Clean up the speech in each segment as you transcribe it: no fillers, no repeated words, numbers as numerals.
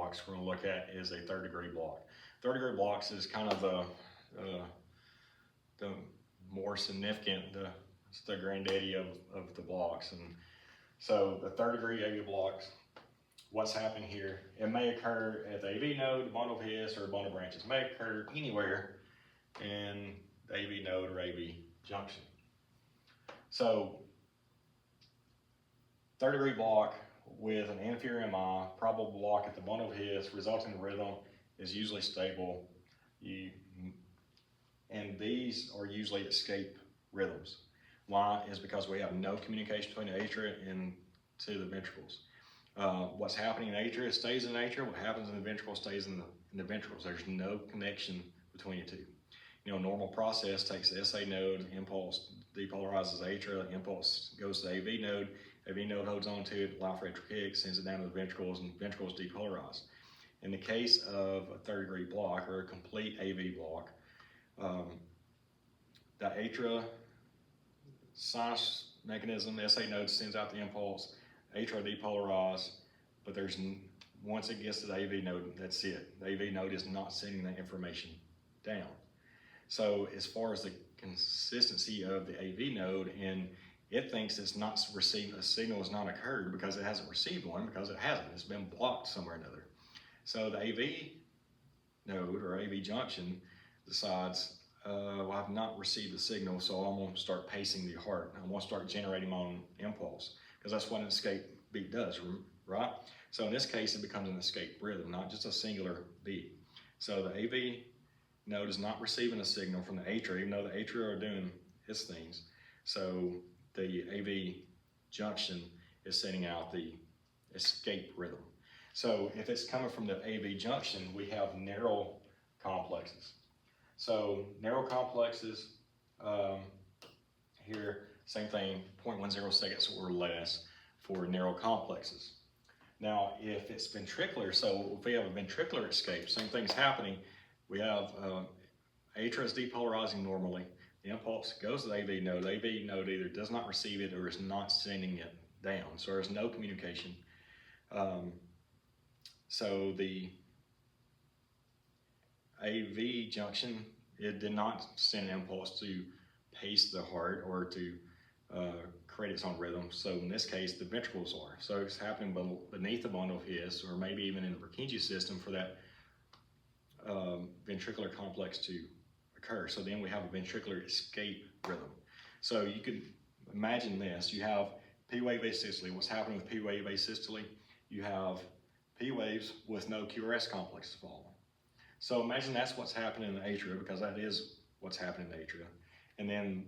blocks we're going to look at is a third-degree block. Third-degree blocks is kind of the more significant, it's the granddaddy of the blocks. And so the third-degree AV blocks, what's happening here, it may occur at the AV node, the bundle of his, or bundle branches. It may occur anywhere in the AV node or AV junction. So third-degree block with an inferior MI, probable block at the bundle of his, resulting rhythm is usually stable. And these are usually escape rhythms. Why? Is because we have no communication between the atria and to the ventricles. What's happening in the atria stays in the atria. What happens in the ventricle stays in the ventricles. There's no connection between the two. Normal process takes the SA node, impulse depolarizes the atria, impulse goes to the AV node holds on to it, allows for atrial kick, sends it down to the ventricles, and ventricles depolarize. In the case of a third-degree block or a complete AV block, the atria sinus mechanism, the SA node sends out the impulse, atria depolarize, but once it gets to the AV node, that's it. The AV node is not sending that information down. So as far as the consistency of the AV node, and it thinks it's not received, a signal has not occurred because it hasn't received one, because it hasn't. It's been blocked somewhere or another. So the AV node or AV junction decides, well, I've not received the signal, so I'm going to start pacing the heart. I'm going to start generating my own impulse, because that's what an escape beat does, right? So in this case, it becomes an escape rhythm, not just a singular beat. So the AV node is not receiving a signal from the atria, even though the atria are doing its things. So the AV junction is sending out the escape rhythm. So if it's coming from the AV junction, we have narrow complexes. So narrow complexes, here, same thing, 0.10 seconds or less for narrow complexes. Now, if it's ventricular, so if we have a ventricular escape, same thing's happening. We have atria is depolarizing normally. The impulse goes to the AV node. The AV node either does not receive it or is not sending it down. So there's no communication. So the AV junction, it did not send an impulse to pace the heart or to create its own rhythm. So in this case, the ventricles are. So it's happening beneath the bundle of his, or maybe even in the Purkinje system for that ventricular complex to occur. So then we have a ventricular escape rhythm. So you could imagine this. You have P wave asystole. What's happening with P wave asystole? You have P waves with no QRS complexes following. So imagine that's what's happening in the atria, because that is what's happening in the atria. And then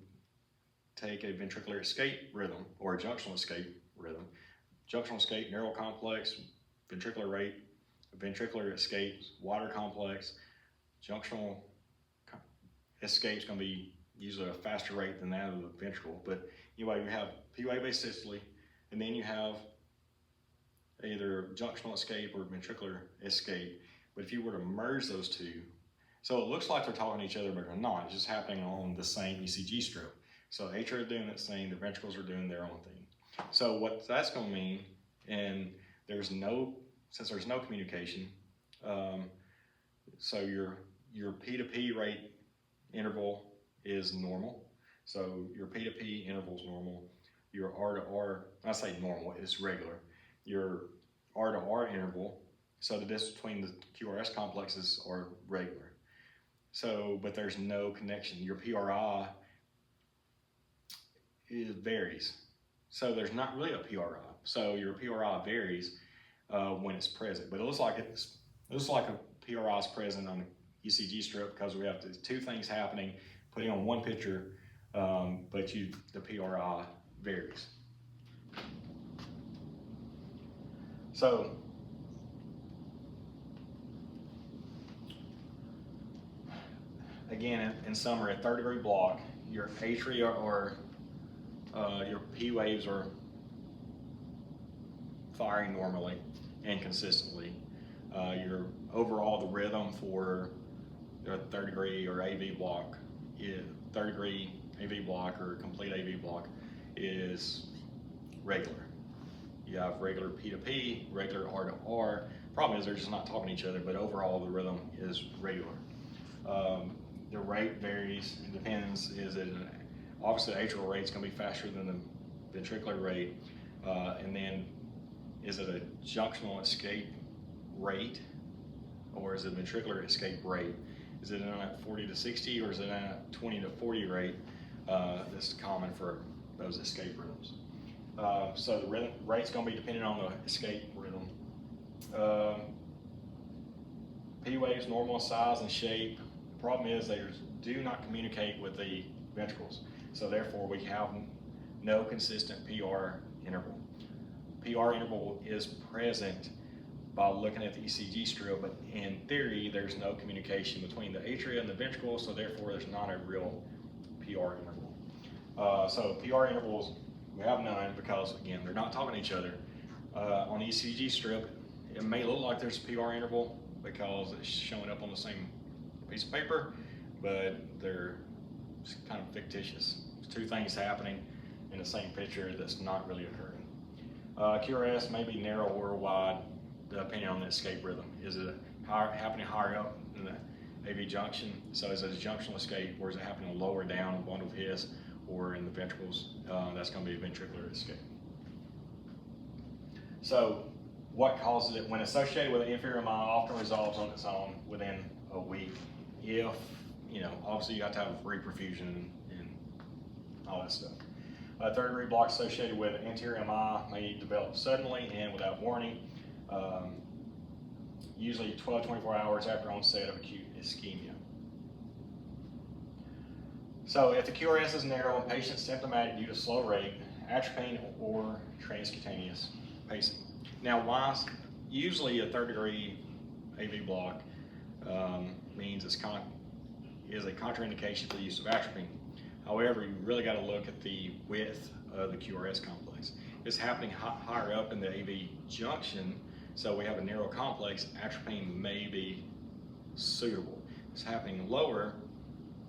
take a ventricular escape rhythm or a junctional escape rhythm. Junctional escape, narrow complex, ventricular rate, ventricular escape, wider complex. Junctional escape is going to be usually a faster rate than that of the ventricle. But anyway, you have P wave asystole, and then you have either junctional escape or ventricular escape. But if you were to merge those two, so it looks like they're talking to each other, but they're not. It's just happening on the same ECG strip. So atria are doing its thing, the ventricles are doing their own thing. So what that's going to mean, and since there's no communication, so your P to P rate interval is normal. So your P to P interval is normal. Your R to R, I say normal, it's regular. Your R to R interval, so the distance between the QRS complexes are regular. So, but there's no connection. Your PRI varies. So there's not really a PRI. So your PRI varies when it's present, but it looks like a PRI is present on the ECG strip because we have the two things happening, putting on one picture, but the PRI varies. So again, in summary, a third-degree block, your atria or your P waves are firing normally and consistently. Your overall, the rhythm for a third-degree or AV block, third-degree AV block or complete AV block is regular. You have regular P to P, regular R to R. Problem is they're just not talking to each other, but overall the rhythm is regular. The rate varies, it depends, obviously the atrial rate's gonna be faster than the ventricular rate, and then is it a junctional escape rate, or is it ventricular escape rate? Is it in a 40 to 60, or is it in a 20 to 40 rate? That's common for those escape rhythms. So the rate's gonna be dependent on the escape rhythm. P waves normal size and shape. The problem is they do not communicate with the ventricles, so therefore we have no consistent PR interval. PR interval is present by looking at the ECG strip, but in theory there's no communication between the atria and the ventricle, so therefore there's not a real PR interval. So PR intervals, we have none because, again, they're not talking to each other. On the ECG strip, it may look like there's a PR interval because it's showing up on the same piece of paper, but they're kind of fictitious. There's two things happening in the same picture that's not really occurring. QRS may be narrow or wide depending on the escape rhythm. Is it happening higher up in the AV junction? So is it a junctional escape, or is it happening lower down in the bundle of his or in the ventricles? That's going to be a ventricular escape. So what causes it? When associated with an inferior MI, often resolves on its own within a week. If, obviously you have to have reperfusion and all that stuff. A third-degree block associated with anterior MI may develop suddenly and without warning, usually 12 to 24 hours after onset of acute ischemia. So if the QRS is narrow and patient symptomatic due to slow rate, atropine, or transcutaneous pacing. Now, why? Usually a third-degree AV block means is a contraindication for the use of atropine. However, you really got to look at the width of the QRS complex. It's happening higher up in the AV junction, so we have a narrow complex, atropine may be suitable. It's happening lower,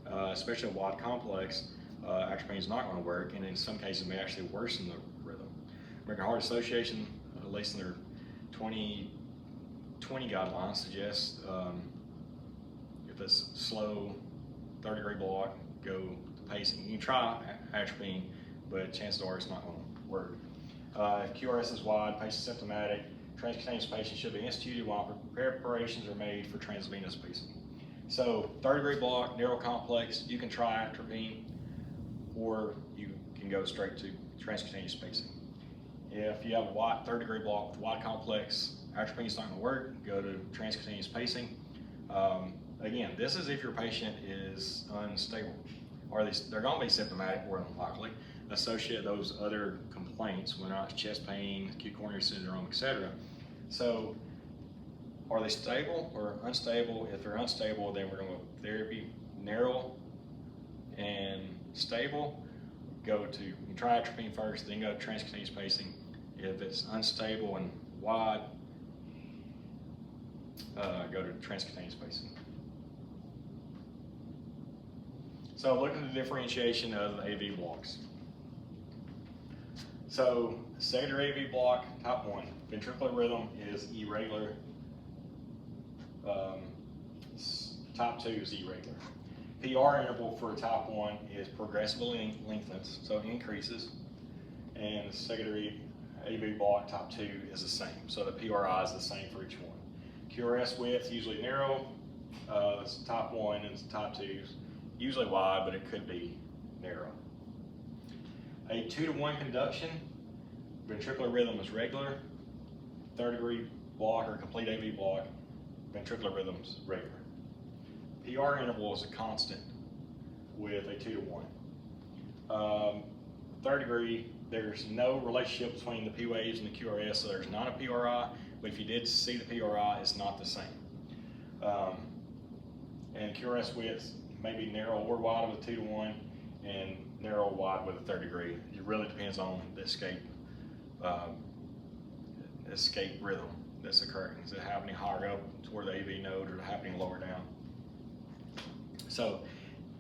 especially a wide complex, atropine is not going to work, and in some cases may actually worsen the rhythm. American Heart Association, at least in their 2020 guidelines, suggests if it's slow, third-degree block, go to pacing. You can try atropine, but chances are it's not going to work. If QRS is wide, patient symptomatic, transcutaneous pacing should be instituted while preparations are made for transvenous pacing. So third-degree block, narrow complex, you can try atropine, or you can go straight to transcutaneous pacing. If you have a wide third-degree block with wide complex, atropine is not going to work, go to transcutaneous pacing. Again, this is if your patient is unstable, or they're going to be symptomatic more than likely, associate those other complaints, whether or not it's chest pain, acute coronary syndrome, etc. So, are they stable or unstable? If they're unstable, then we're going to go therapy, narrow and stable. You can try atropine first, then go to transcutaneous pacing. If it's unstable and wide, go to transcutaneous pacing. So looking at the differentiation of the AV blocks. So secondary AV block, type 1, ventricular rhythm is irregular. Type 2 is irregular. PR interval for type 1 is progressively lengthens, so it increases. And the secondary AV block type 2 is the same, so the PRI is the same for each one. QRS width usually narrow, it's type 1, and type 2 is usually wide, but it could be narrow. A 2-to-1 conduction, ventricular rhythm is regular, third-degree block or complete AV block, ventricular rhythm is regular. PR interval is a constant with a 2-to-1. Third degree, there's no relationship between the P waves and the QRS, so there's not a PRI, but if you did see the PRI, it's not the same. And QRS width may be narrow or wide with a 2-to-1, and narrow or wide with a third degree. It really depends on the escape rhythm that's occurring. Is it happening higher up toward the AV node, or happening lower down? So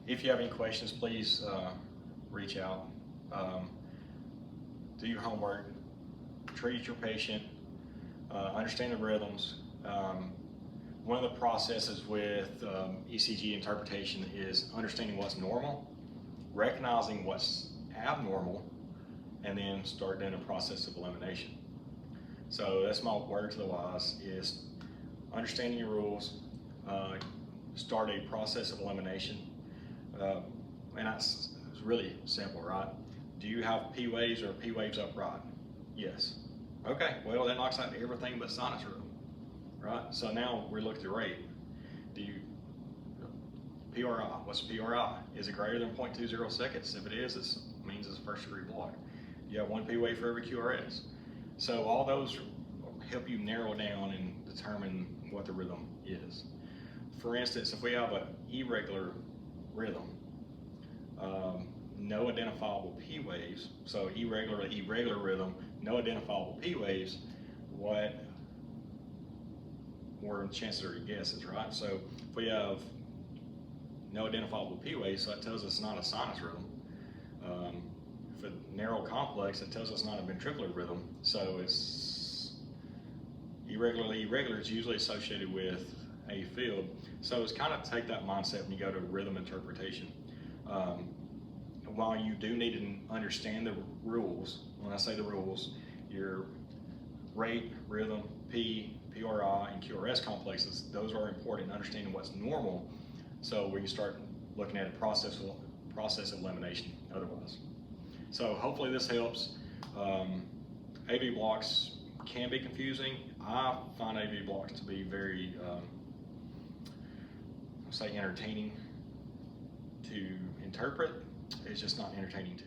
if you have any questions, please reach out. Do your homework, treat your patient, understand the rhythms, One of the processes with ECG interpretation is understanding what's normal, recognizing what's abnormal, and then start doing a process of elimination. So that's my word to the wise, is understanding your rules, start a process of elimination. And it's really simple, right? Do you have P waves or P waves upright? Yes. Okay, well, that knocks out everything but sinus rhythm, right? So now we look at the rate. Do you, PRI, what's PRI? Is it greater than 0.20 seconds? If it is, it means it's a first degree block. You have one P wave for every QRS. So all those help you narrow down and determine what the rhythm is. For instance, if we have an irregular rhythm, no identifiable P waves, so irregular rhythm, no identifiable P waves, what were chances are your guesses, right? So if we have no identifiable P waves, so that tells us it's not a sinus rhythm. If a narrow complex, it tells us not a ventricular rhythm, so it's irregular is usually associated with a field. So it's kind of take that mindset when you go to rhythm interpretation. While you do need to understand the rules, when I say the rules, your rate, rhythm, P, PRI, and QRS complexes, those are important in understanding what's normal, so we can start looking at a process of elimination otherwise. So hopefully this helps. AV blocks can be confusing. I find AV blocks to be very, entertaining to interpret. It's just not entertaining to